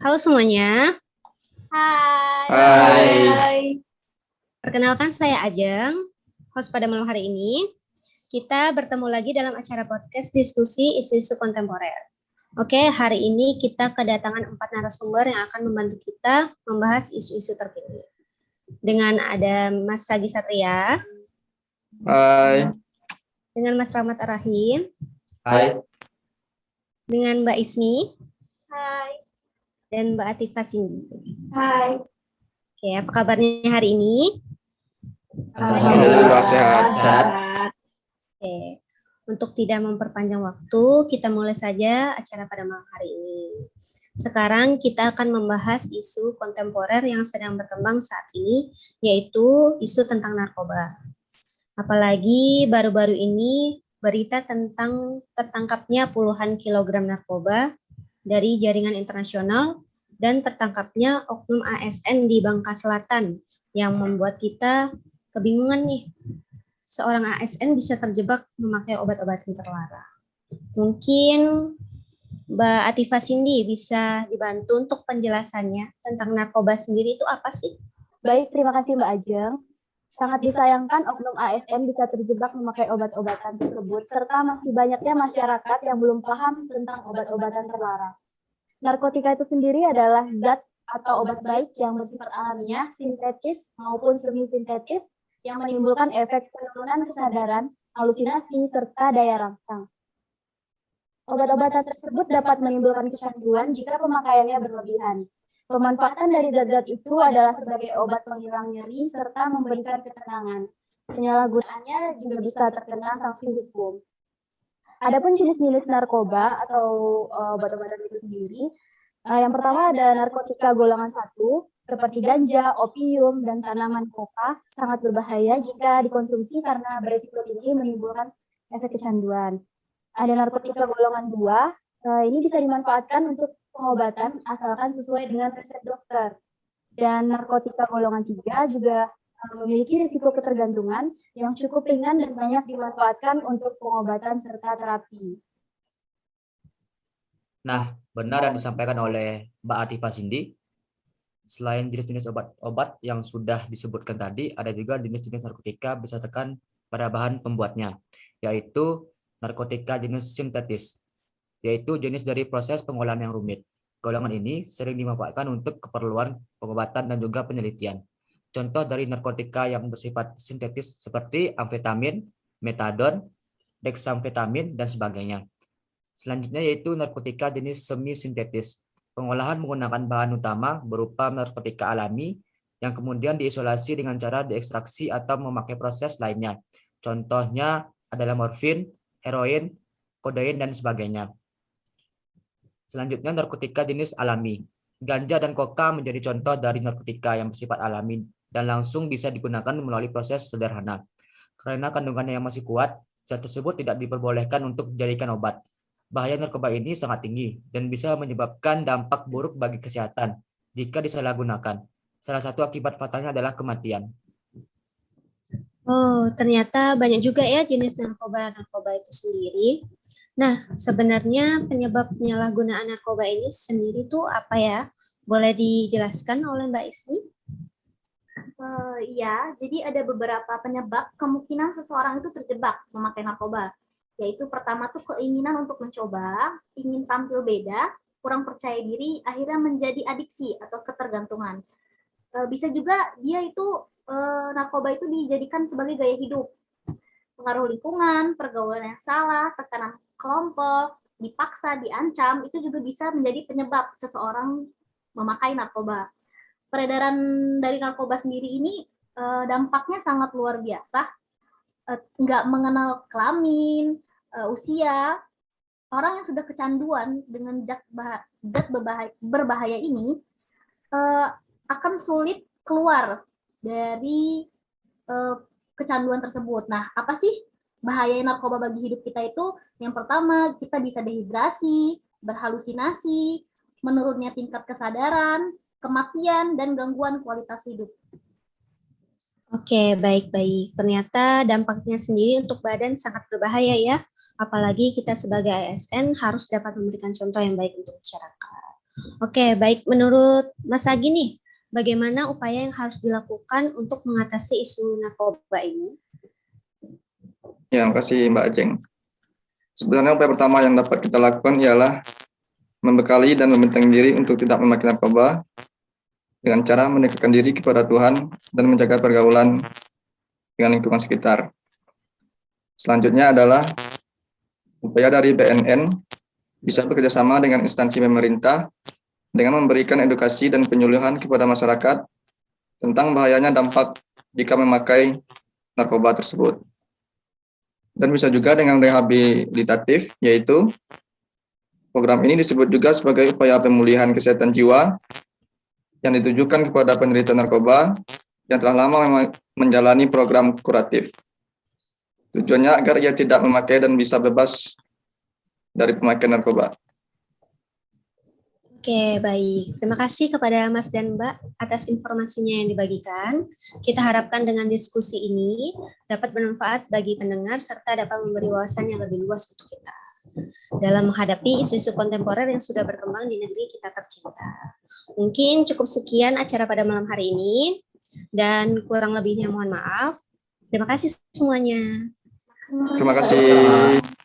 Halo semuanya. Hai. Hai. Perkenalkan saya Ajeng, host pada malam hari ini. Kita bertemu lagi dalam acara podcast diskusi isu-isu kontemporer. Oke, hari ini kita kedatangan 4 narasumber yang akan membantu kita membahas isu-isu terkini. Dengan ada Mas Sagi Satria. Hai. Dengan Mas Rahmat Ar-Rahim. Hai. Dengan Mbak Ismi. Hai. Dan Mbak Atifah Cindy. Hai. Oke, apa kabarnya hari ini? Alhamdulillah sehat. Oke, untuk tidak memperpanjang waktu, kita mulai saja acara pada malam hari ini. Sekarang kita akan membahas isu kontemporer yang sedang berkembang saat ini, yaitu isu tentang narkoba. Apalagi baru-baru ini berita tentang tertangkapnya puluhan kilogram narkoba dari jaringan internasional dan tertangkapnya oknum ASN di Bangka Selatan yang membuat kita kebingungan nih. Seorang ASN bisa terjebak memakai obat-obatan terlarang. Mungkin Mbak Atifah Cindy bisa dibantu untuk penjelasannya tentang narkoba sendiri itu apa sih? Baik, terima kasih Mbak Ajeng. Sangat disayangkan oknum ASN bisa terjebak memakai obat-obatan tersebut, serta masih banyaknya masyarakat yang belum paham tentang obat-obatan terlarang. Narkotika itu sendiri adalah zat atau obat baik yang bersifat alamiah, sintetis maupun semi-sintetis yang menimbulkan efek penurunan kesadaran, halusinasi, serta daya rangsang. Obat-obatan tersebut dapat menimbulkan kecanduan jika pemakaiannya berlebihan. Pemanfaatan dari zat-zat itu adalah sebagai obat penghilang nyeri serta memberikan ketenangan. Penyalahgunaannya juga bisa terkena sanksi hukum. Adapun jenis-jenis narkoba atau obat-obatan itu sendiri, yang pertama ada narkotika golongan 1, seperti ganja, opium, dan tanaman koka, sangat berbahaya jika dikonsumsi karena berisiko tinggi menimbulkan efek kecanduan. Ada narkotika golongan 2, ini bisa dimanfaatkan untuk pengobatan asalkan sesuai dengan resep dokter. Dan narkotika golongan 3 juga memiliki risiko ketergantungan yang cukup ringan dan banyak dimanfaatkan untuk pengobatan serta terapi. Nah, benar yang disampaikan oleh Mbak Atifah Cindy. Selain jenis-jenis obat-obat yang sudah disebutkan tadi, ada juga jenis-jenis narkotika bisa tekan pada bahan pembuatnya, yaitu narkotika jenis sintetis, yaitu jenis dari proses pengolahan yang rumit. Golongan ini sering dimanfaatkan untuk keperluan pengobatan dan juga penelitian. Contoh dari narkotika yang bersifat sintetis seperti amfetamin, metadon, dexamfetamin, dan sebagainya. Selanjutnya yaitu narkotika jenis semi-sintetis. Pengolahan menggunakan bahan utama berupa narkotika alami yang kemudian diisolasi dengan cara diekstraksi atau memakai proses lainnya. Contohnya adalah morfin, heroin, kodein, dan sebagainya. Selanjutnya narkotika jenis alami. Ganja dan koka menjadi contoh dari narkotika yang bersifat alami dan langsung bisa digunakan melalui proses sederhana. Karena kandungannya yang masih kuat, zat tersebut tidak diperbolehkan untuk dijadikan obat. Bahaya narkoba ini sangat tinggi dan bisa menyebabkan dampak buruk bagi kesehatan jika disalahgunakan. Salah satu akibat fatalnya adalah kematian. Oh, ternyata banyak juga ya jenis narkoba itu sendiri. Nah, sebenarnya penyebab penyalahgunaan narkoba ini sendiri tuh apa ya? Boleh dijelaskan oleh Mbak Ismi? Iya, jadi ada beberapa penyebab kemungkinan seseorang itu terjebak memakai narkoba. Yaitu pertama tuh keinginan untuk mencoba, ingin tampil beda, kurang percaya diri, akhirnya menjadi adiksi atau ketergantungan. Bisa juga dia itu narkoba itu dijadikan sebagai gaya hidup. Pengaruh lingkungan, pergaulan yang salah, tekanan kelompok, dipaksa, diancam, itu juga bisa menjadi penyebab seseorang memakai narkoba. Peredaran dari narkoba sendiri ini dampaknya sangat luar biasa, nggak mengenal kelamin, usia. Orang yang sudah kecanduan dengan zat berbahaya ini akan sulit keluar dari kecanduan tersebut. Nah, apa sih bahaya narkoba bagi hidup kita itu? Yang pertama, kita bisa dehidrasi, berhalusinasi, menurunnya tingkat kesadaran, kematian, dan gangguan kualitas hidup. Oke, baik-baik. Ternyata dampaknya sendiri untuk badan sangat berbahaya ya. Apalagi kita sebagai ASN harus dapat memberikan contoh yang baik untuk masyarakat. Oke, baik. Menurut Mas Agi nih, bagaimana upaya yang harus dilakukan untuk mengatasi isu narkoba ini? Ya, terima kasih Mbak Ajeng. Sebenarnya upaya pertama yang dapat kita lakukan ialah membekali dan membentang diri untuk tidak memakai narkoba dengan cara mendekatkan diri kepada Tuhan dan menjaga pergaulan dengan lingkungan sekitar. Selanjutnya adalah upaya dari BNN bisa bekerjasama dengan instansi pemerintah dengan memberikan edukasi dan penyuluhan kepada masyarakat tentang bahayanya dampak jika memakai narkoba tersebut. Dan bisa juga dengan rehabilitatif, yaitu program ini disebut juga sebagai upaya pemulihan kesehatan jiwa yang ditujukan kepada penderita narkoba yang telah lama menjalani program kuratif. Tujuannya agar ia tidak memakai dan bisa bebas dari pemakaian narkoba. Oke, baik. Terima kasih kepada Mas dan Mbak atas informasinya yang dibagikan. Kita harapkan dengan diskusi ini dapat bermanfaat bagi pendengar serta dapat memberi wawasan yang lebih luas untuk kita dalam menghadapi isu-isu kontemporer yang sudah berkembang di negeri kita tercinta. Mungkin cukup sekian acara pada malam hari ini, dan kurang lebihnya mohon maaf. Terima kasih semuanya. Terima kasih.